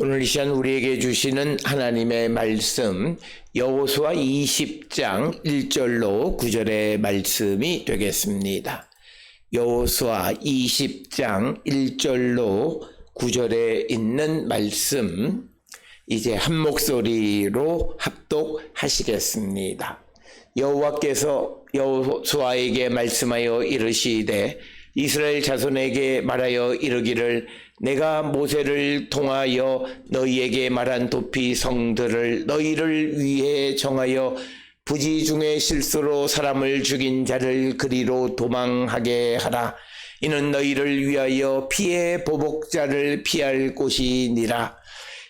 오늘 이 시간 우리에게 주시는 하나님의 말씀 여호수아 20장 1절로 9절의 말씀이 되겠습니다. 여호수아 20장 1절로 9절에 있는 말씀 이제 한 목소리로 합독하시겠습니다. 여호와께서 여호수아에게 말씀하여 이르시되 이스라엘 자손에게 말하여 이르기를 내가 모세를 통하여 너희에게 말한 도피 성들을 너희를 위해 정하여 부지 중에 실수로 사람을 죽인 자를 그리로 도망하게 하라. 이는 너희를 위하여 피해 보복자를 피할 곳이니라.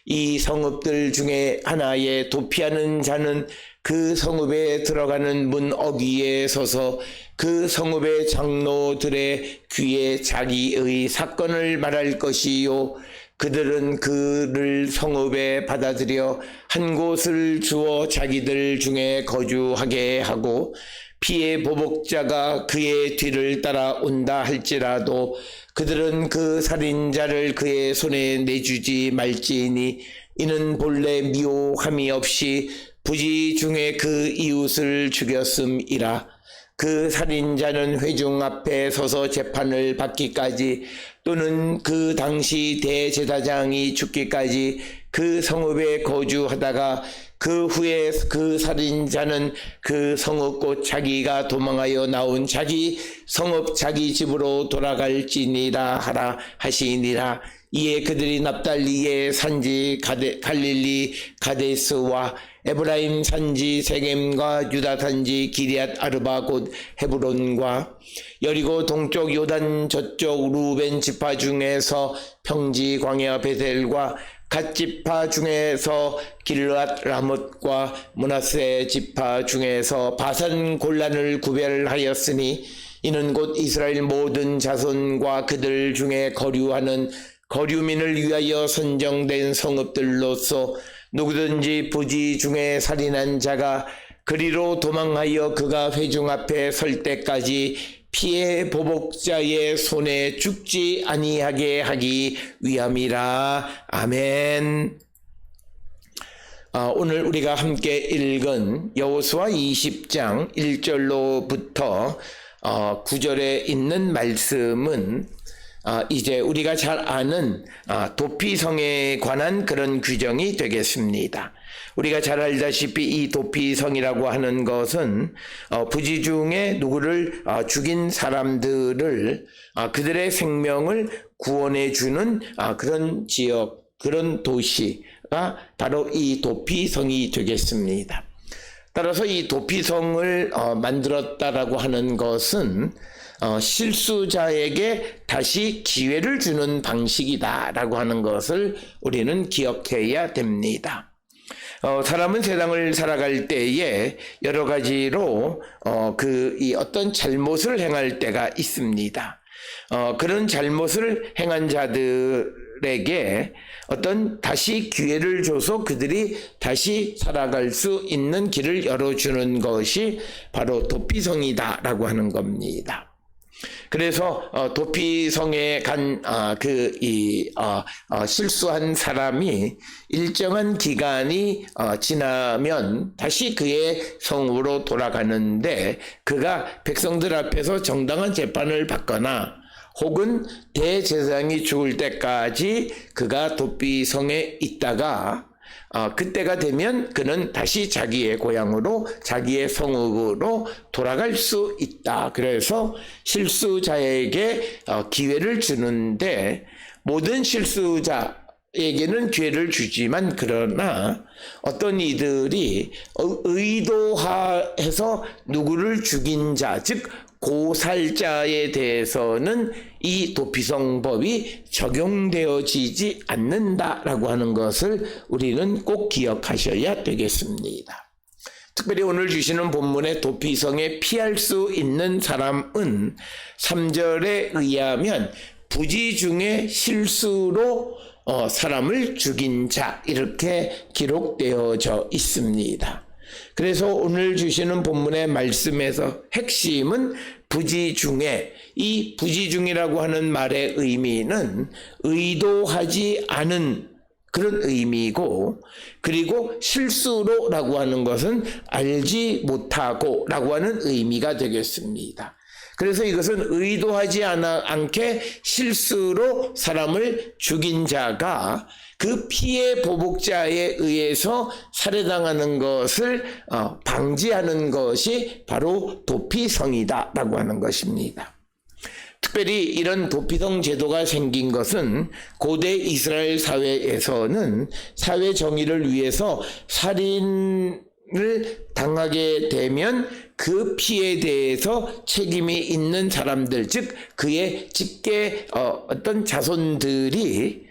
이 성읍들 중에 하나에 도피하는 자는 그 성읍에 들어가는 문 어귀에 서서 그 성읍의 장로들의 귀에 자기의 사건을 말할 것이요 그들은 그를 성읍에 받아들여 한 곳을 주어 자기들 중에 거주하게 하고 피해 보복자가 그의 뒤를 따라온다 할지라도 그들은 그 살인자를 그의 손에 내주지 말지니 이는 본래 미워함이 없이 부지 중에 그 이웃을 죽였음이라. 그 살인자는 회중 앞에 서서 재판을 받기까지 또는 그 당시 대제사장이 죽기까지 그 성읍에 거주하다가 그 후에 그 살인자는 그 성읍 곧 자기가 도망하여 나온 자기 성읍 자기 집으로 돌아갈지니라 하라 하시니라. 이에 그들이 납달리의 산지 갈릴리 가데스와 에브라임 산지 세겜과 유다 산지 기리앗 아르바 곧 헤브론과 여리고 동쪽 요단 저쪽 루벤 지파 중에서 평지 광야 베델과 갓 지파 중에서 길앗 라못과 므낫세 지파 중에서 바산 골란을 구별하였으니 이는 곧 이스라엘 모든 자손과 그들 중에 거류하는 거류민을 위하여 선정된 성읍들로서 누구든지 부지 중에 살인한 자가 그리로 도망하여 그가 회중 앞에 설 때까지 피해 보복자의 손에 죽지 아니하게 하기 위함이라. 아멘. 오늘 우리가 함께 읽은 여호수아 20장 1절로부터 9절에 있는 말씀은 이제 우리가 잘 아는 도피성에 관한 그런 규정이 되겠습니다. 우리가 잘 알다시피 이 도피성이라고 하는 것은 부지 중에 누구를 죽인 사람들을 그들의 생명을 구원해 주는 그런 지역, 그런 도시가 바로 이 도피성이 되겠습니다. 따라서 이 도피성을 만들었다라고 하는 것은 실수자에게 다시 기회를 주는 방식이다라고 하는 것을 우리는 기억해야 됩니다. 사람은 세상을 살아갈 때에 여러 가지로 어떤 잘못을 행할 때가 있습니다. 그런 잘못을 행한 자들에게 어떤 다시 기회를 줘서 그들이 다시 살아갈 수 있는 길을 열어주는 것이 바로 도피성이다라고 하는 겁니다. 그래서 도피성에 간 실수한 사람이 일정한 기간이 지나면 다시 그의 성으로 돌아가는데 그가 백성들 앞에서 정당한 재판을 받거나 혹은 대제사장이 죽을 때까지 그가 도피성에 있다가 그때가 되면 그는 다시 자기의 고향으로 자기의 성읍으로 돌아갈 수 있다. 그래서 실수자에게 기회를 주는데 모든 실수자에게는 기회를 주지만 그러나 어떤 이들이 의도해서 누구를 죽인 자, 즉 고살자에 대해서는 이 도피성법이 적용되어지지 않는다라고 하는 것을 우리는 꼭 기억하셔야 되겠습니다. 특별히 오늘 주시는 본문의 도피성에 피할 수 있는 사람은 3절에 의하면 부지 중에 실수로 사람을 죽인 자 이렇게 기록되어져 있습니다. 그래서 오늘 주시는 본문의 말씀에서 핵심은 부지 중에, 이 부지 중이라고 하는 말의 의미는 의도하지 않은 그런 의미고, 그리고 실수로라고 하는 것은 알지 못하고라고 하는 의미가 되겠습니다. 그래서 이것은 의도하지 않게 실수로 사람을 죽인 자가 그 피해 보복자에 의해서 살해당하는 것을 방지하는 것이 바로 도피성이다라고 하는 것입니다. 특별히 이런 도피성 제도가 생긴 것은 고대 이스라엘 사회에서는 사회 정의를 위해서 살인을 당하게 되면 그 피해에 대해서 책임이 있는 사람들, 즉 그의 직계 어떤 자손들이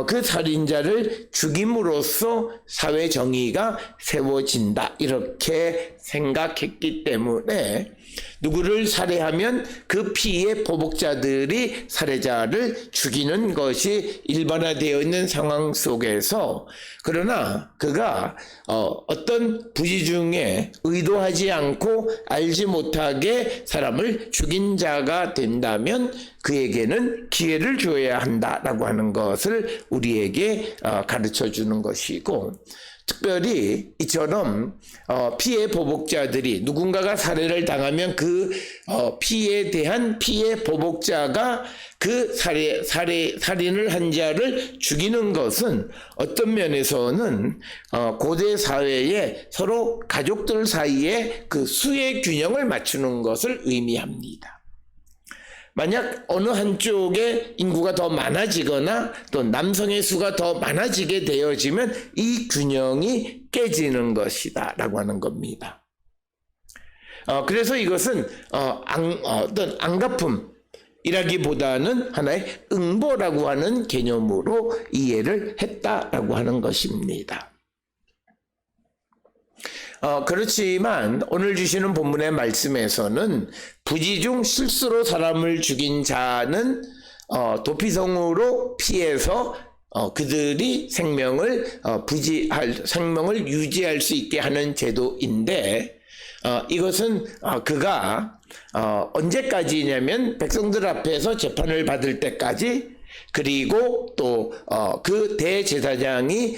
그 살인자를 죽임으로써 사회 정의가 세워진다, 이렇게 생각했기 때문에 누구를 살해하면 그 피해 보복자들이 살해자를 죽이는 것이 일반화되어 있는 상황 속에서, 그러나 그가 어떤 부지 중에 의도하지 않고 알지 못하게 사람을 죽인 자가 된다면 그에게는 기회를 줘야 한다라고 하는 것을 우리에게 가르쳐 주는 것이고, 특별히 이처럼 피해 보복자들이 누군가가 살해를 당하면 그 피해에 대한 피해 보복자가 그 살인을 한 자를 죽이는 것은 어떤 면에서는 고대 사회에 서로 가족들 사이에 그 수의 균형을 맞추는 것을 의미합니다. 만약 어느 한쪽에 인구가 더 많아지거나 또 남성의 수가 더 많아지게 되어지면 이 균형이 깨지는 것이다 라고 하는 겁니다. 그래서 이것은 어떤 안갚음이라기보다는 하나의 응보라고 하는 개념으로 이해를 했다라고 하는 것입니다. 그렇지만 오늘 주시는 본문의 말씀에서는 부지 중 실수로 사람을 죽인 자는 도피성으로 피해서 그들이 생명을 유지할 수 있게 하는 제도인데, 이것은 그가 언제까지냐면 백성들 앞에서 재판을 받을 때까지, 그리고 또 그 대제사장이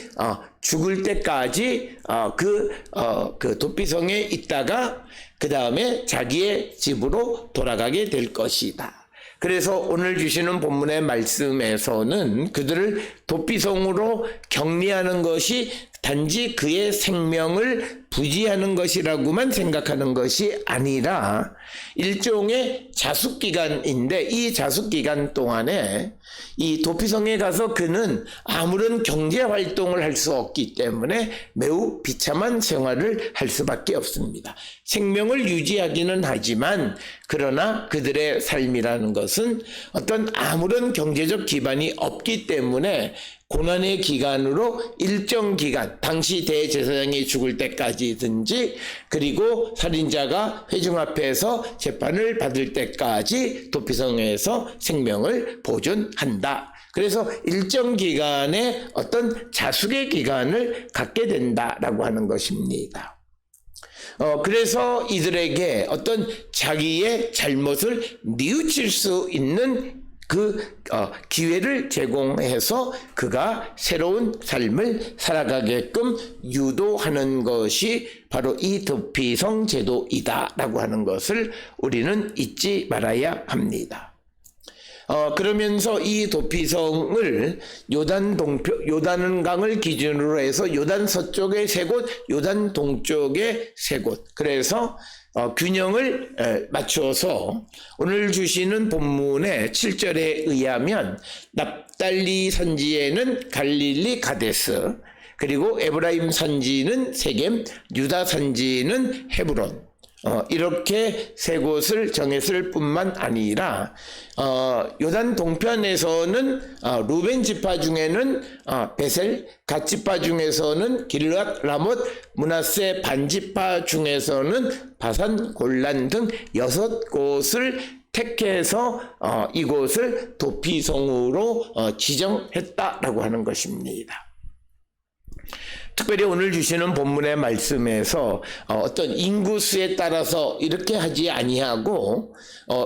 죽을 때까지 그 도피성에 있다가 그 다음에 자기의 집으로 돌아가게 될 것이다. 그래서 오늘 주시는 본문의 말씀에서는 그들을 도피성으로 격리하는 것이 단지 그의 생명을 부지하는 것이라고만 생각하는 것이 아니라 일종의 자숙기간인데, 이 자숙기간 동안에 이 도피성에 가서 그는 아무런 경제활동을 할 수 없기 때문에 매우 비참한 생활을 할 수밖에 없습니다. 생명을 유지하기는 하지만 그러나 그들의 삶이라는 것은 어떤 아무런 경제적 기반이 없기 때문에 고난의 기간으로 일정 기간, 당시 대제사장이 죽을 때까지든지, 그리고 살인자가 회중 앞에서 재판을 받을 때까지 도피성에서 생명을 보존한다. 그래서 일정 기간의 어떤 자숙의 기간을 갖게 된다라고 하는 것입니다. 그래서 이들에게 어떤 자기의 잘못을 뉘우칠 수 있는 기회를 제공해서 그가 새로운 삶을 살아가게끔 유도하는 것이 바로 이 도피성 제도이다라고 하는 것을 우리는 잊지 말아야 합니다. 그러면서 이 도피성을 요단강을 기준으로 해서 요단 서쪽에 3곳, 요단 동쪽에 3곳, 그래서 균형을 맞추어서 오늘 주시는 본문의 7절에 의하면 납달리 산지에는 갈릴리 가데스, 그리고 에브라임 산지는 세겜, 유다 산지는 헤브론, 이렇게 3곳을 정했을 뿐만 아니라 요단 동편에서는 루벤 지파 중에는 베셀, 갓 지파 중에서는 길앗, 라못, 므낫세 반 지파 중에서는 바산, 골란 등 6곳을 택해서 이곳을 도피성으로 지정했다라고 하는 것입니다. 특별히 오늘 주시는 본문의 말씀에서 어떤 인구수에 따라서 이렇게 하지 아니하고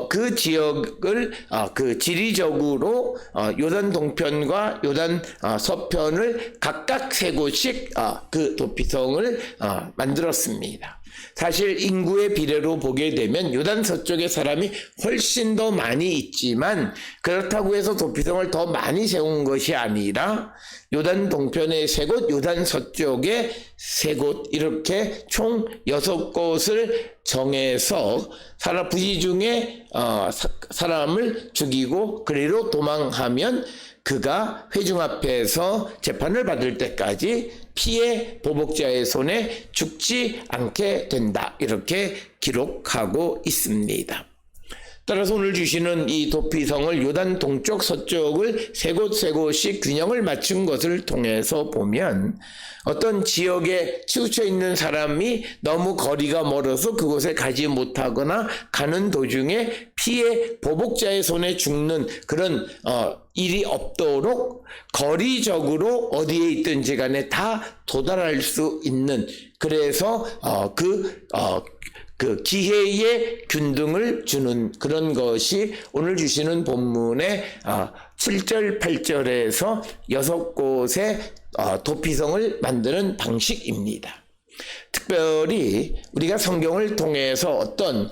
그 지역을 그 지리적으로 요단 동편과 요단 서편을 각각 세 곳씩 그 도피성을 만들었습니다. 사실 인구의 비례로 보게 되면 요단 서쪽에 사람이 훨씬 더 많이 있지만 그렇다고 해서 도피성을 더 많이 세운 것이 아니라 요단 동편에 세 곳, 요단 서쪽에 세 곳 이렇게 총 6곳을 정해서 부지 중에 사람을 죽이고 그리로 도망하면 그가 회중 앞에서 재판을 받을 때까지 피해 보복자의 손에 죽지 않게 된다. 이렇게 기록하고 있습니다. 따라서 오늘 주시는 이 도피성을 요단 동쪽 서쪽을 세 곳씩 균형을 맞춘 것을 통해서 보면 어떤 지역에 치우쳐 있는 사람이 너무 거리가 멀어서 그곳에 가지 못하거나 가는 도중에 피해 보복자의 손에 죽는 그런 일이 없도록 거리적으로 어디에 있든지 간에 다 도달할 수 있는, 그래서 그 기회의 균등을 주는 그런 것이 오늘 주시는 본문의 7절, 8절에서 6곳의 도피성을 만드는 방식입니다. 특별히 우리가 성경을 통해서 어떤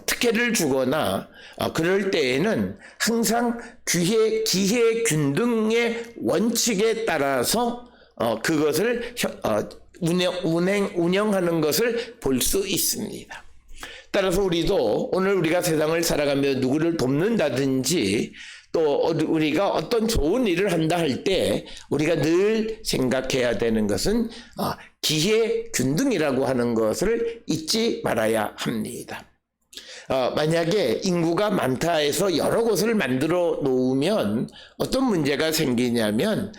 특혜를 주거나 그럴 때에는 항상 기회 균등의 원칙에 따라서 그것을 운영하는 것을 볼 수 있습니다. 따라서 우리도 오늘 우리가 세상을 살아가며 누구를 돕는다든지 또 우리가 어떤 좋은 일을 한다 할 때 우리가 늘 생각해야 되는 것은 기회 균등이라고 하는 것을 잊지 말아야 합니다. 만약에 인구가 많다 해서 여러 곳을 만들어 놓으면 어떤 문제가 생기냐면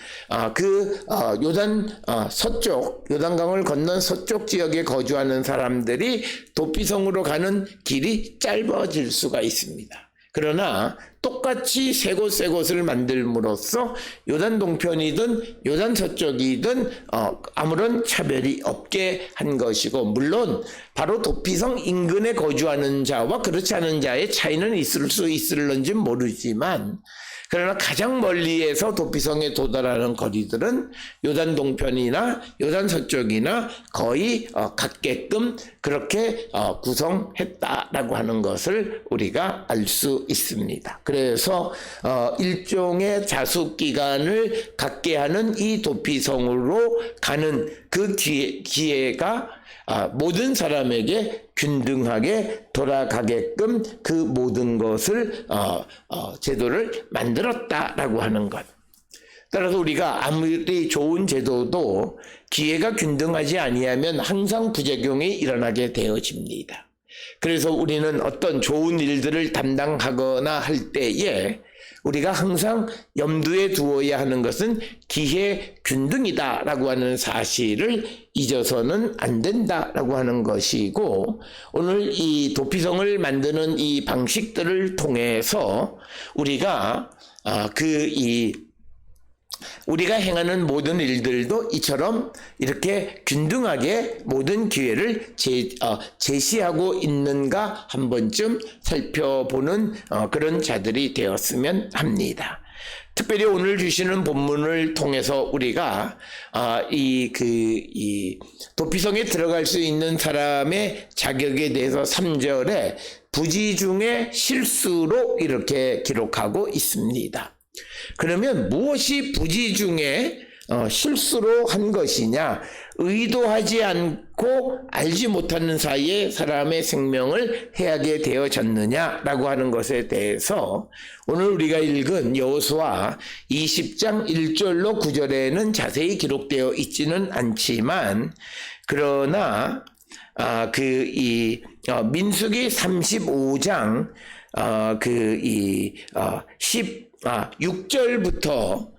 요단 서쪽, 요단강을 건넌 서쪽 지역에 거주하는 사람들이 도피성으로 가는 길이 짧아질 수가 있습니다. 그러나 똑같이 세 곳을 만들므로써 요단 동편이든 요단 서쪽이든 아무런 차별이 없게 한 것이고, 물론 바로 도피성 인근에 거주하는 자와 그렇지 않은 자의 차이는 있을 수 있을런지 모르지만, 그러나 가장 멀리에서 도피성에 도달하는 거리들은 요단 동편이나 요단 서쪽이나 거의 같게끔 그렇게 구성했다라고 하는 것을 우리가 알 수 있습니다. 그래서 일종의 자숙 기간을 갖게 하는 이 도피성으로 가는 그 기회가 모든 사람에게 균등하게 돌아가게끔 그 모든 것을 제도를 만들었다라고 하는 것. 따라서 우리가 아무리 좋은 제도도 기회가 균등하지 아니하면 항상 부작용이 일어나게 되어집니다. 그래서 우리는 어떤 좋은 일들을 담당하거나 할 때에 우리가 항상 염두에 두어야 하는 것은 기회 균등이다라고 하는 사실을 잊어서는 안 된다라고 하는 것이고, 오늘 이 도피성을 만드는 이 방식들을 통해서 우리가 우리가 행하는 모든 일들도 이처럼 이렇게 균등하게 모든 기회를 제시하고 있는가 한 번쯤 살펴보는 그런 자들이 되었으면 합니다. 특별히 오늘 주시는 본문을 통해서 우리가 이 도피성에 들어갈 수 있는 사람의 자격에 대해서 3절에 부지 중에 실수로 이렇게 기록하고 있습니다. 그러면 무엇이 부지 중에 실수로 한 것이냐? 의도하지 않고 알지 못하는 사이에 사람의 생명을 해하게 되어졌느냐라고 하는 것에 대해서 오늘 우리가 읽은 여호수아 20장 1절로 9절에는 자세히 기록되어 있지는 않지만, 그러나 민수기 35장 6절부터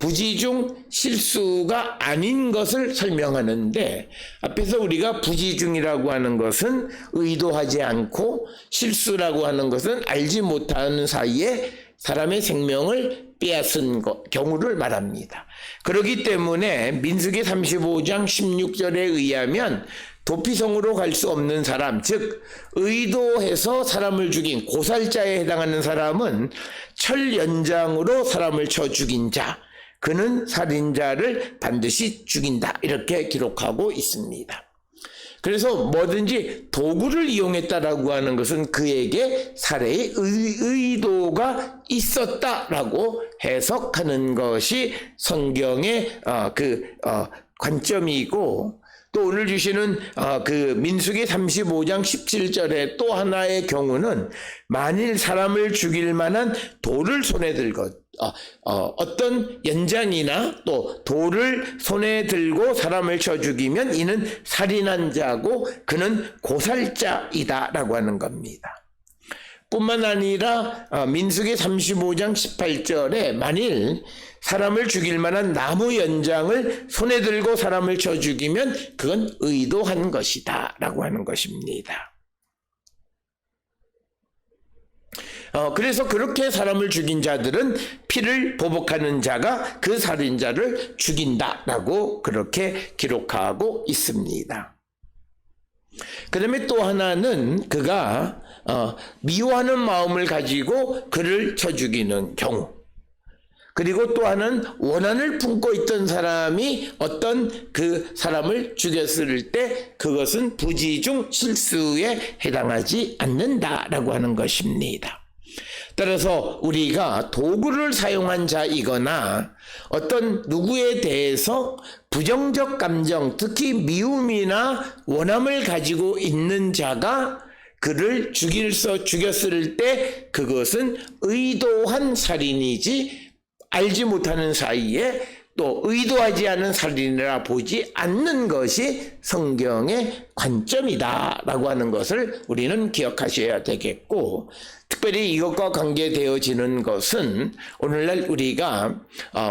부지 중 실수가 아닌 것을 설명하는데, 앞에서 우리가 부지 중이라고 하는 것은 의도하지 않고 실수라고 하는 것은 알지 못하는 사이에 사람의 생명을 빼앗은 경우를 말합니다. 그렇기 때문에 민수기 35장 16절에 의하면 도피성으로 갈 수 없는 사람, 즉 의도해서 사람을 죽인 고살자에 해당하는 사람은 철연장으로 사람을 쳐 죽인 자, 그는 살인자를 반드시 죽인다, 이렇게 기록하고 있습니다. 그래서 뭐든지 도구를 이용했다라고 하는 것은 그에게 살해의 의도가 있었다라고 해석하는 것이 성경의 관점이고, 또 오늘 주시는 그 민수기 35장 17절의 또 하나의 경우는 만일 사람을 죽일 만한 돌을 손에 들고 어떤 연장이나 또 돌을 손에 들고 사람을 쳐 죽이면 이는 살인한 자고 그는 고살자이다라고 하는 겁니다. 뿐만 아니라 민수기 35장 18절에 만일 사람을 죽일 만한 나무 연장을 손에 들고 사람을 쳐 죽이면 그건 의도한 것이다 라고 하는 것입니다. 그래서 그렇게 사람을 죽인 자들은 피를 보복하는 자가 그 살인자를 죽인다라고 그렇게 기록하고 있습니다. 그 다음에 또 하나는 그가 미워하는 마음을 가지고 그를 쳐 죽이는 경우, 그리고 또 하나는 원한을 품고 있던 사람이 어떤 그 사람을 죽였을 때 그것은 부지 중 실수에 해당하지 않는다라고 하는 것입니다. 따라서 우리가 도구를 사용한 자이거나 어떤 누구에 대해서 부정적 감정, 특히 미움이나 원함을 가지고 있는 자가 그를 죽였을 때 그것은 의도한 살인이지 알지 못하는 사이에 또 의도하지 않은 살인이라 보지 않는 것이 성경의 관점이다라고 하는 것을 우리는 기억하셔야 되겠고, 특별히 이것과 관계되어지는 것은 오늘날 우리가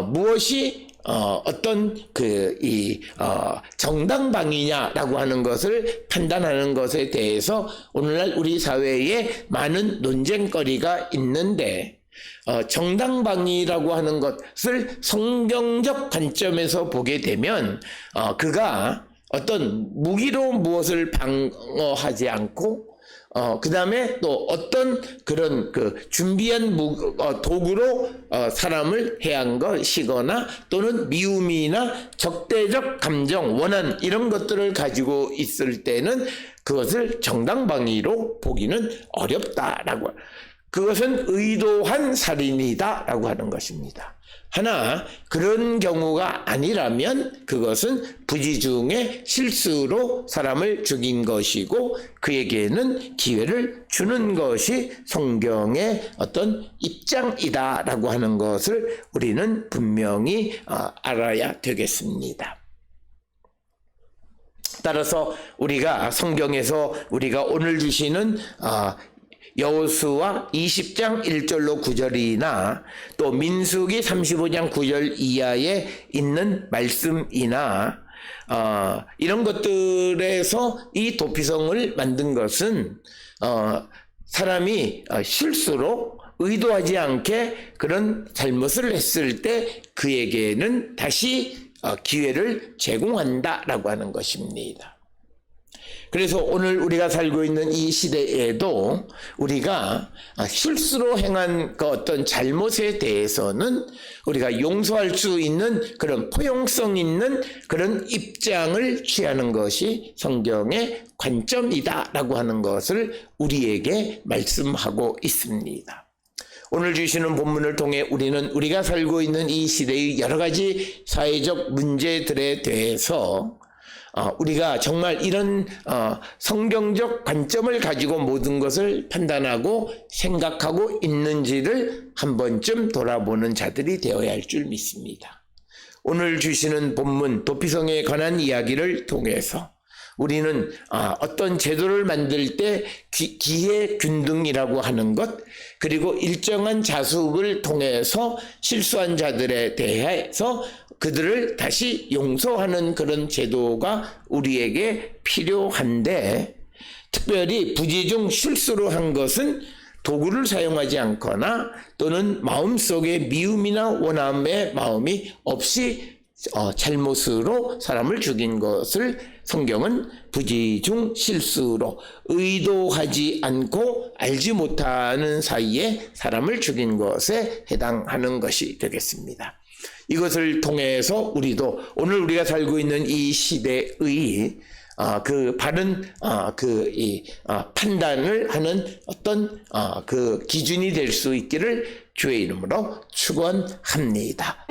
무엇이 어떤 정당방위냐라고 하는 것을 판단하는 것에 대해서 오늘날 우리 사회에 많은 논쟁거리가 있는데, 정당방위라고 하는 것을 성경적 관점에서 보게 되면 그가 어떤 무기로 무엇을 방어하지 않고 그 다음에 또 어떤 그런 준비한 도구로 사람을 해한 것이거나 또는 미움이나 적대적 감정, 원한 이런 것들을 가지고 있을 때는 그것을 정당방위로 보기는 어렵다라고, 그것은 의도한 살인이다라고 하는 것입니다. 하나 그런 경우가 아니라면 그것은 부지중의 실수로 사람을 죽인 것이고 그에게는 기회를 주는 것이 성경의 어떤 입장이다라고 하는 것을 우리는 분명히 알아야 되겠습니다. 따라서 우리가 성경에서 우리가 오늘 주시는 여호수아 20장 1절로 9절이나 또 민수기 35장 9절 이하에 있는 말씀이나 이런 것들에서 이 도피성을 만든 것은 사람이 실수로 의도하지 않게 그런 잘못을 했을 때 그에게는 다시 기회를 제공한다라고 하는 것입니다. 그래서 오늘 우리가 살고 있는 이 시대에도 우리가 실수로 행한 그 어떤 잘못에 대해서는 우리가 용서할 수 있는 그런 포용성 있는 그런 입장을 취하는 것이 성경의 관점이다라고 하는 것을 우리에게 말씀하고 있습니다. 오늘 주시는 본문을 통해 우리는 우리가 살고 있는 이 시대의 여러 가지 사회적 문제들에 대해서 우리가 정말 이런 성경적 관점을 가지고 모든 것을 판단하고 생각하고 있는지를 한 번쯤 돌아보는 자들이 되어야 할 줄 믿습니다. 오늘 주시는 본문 도피성에 관한 이야기를 통해서 우리는 어떤 제도를 만들 때 기회균등이라고 하는 것, 그리고 일정한 자숙을 통해서 실수한 자들에 대해서 그들을 다시 용서하는 그런 제도가 우리에게 필요한데, 특별히 부지중 실수로 한 것은 도구를 사용하지 않거나 또는 마음속에 미움이나 원함의 마음이 없이 잘못으로 사람을 죽인 것을 성경은 부지중 실수로 의도하지 않고 알지 못하는 사이에 사람을 죽인 것에 해당하는 것이 되겠습니다. 이것을 통해서 우리도 오늘 우리가 살고 있는 이 시대의 그 바른 판단을 하는 어떤 그 기준이 될 수 있기를 주의 이름으로 축원합니다.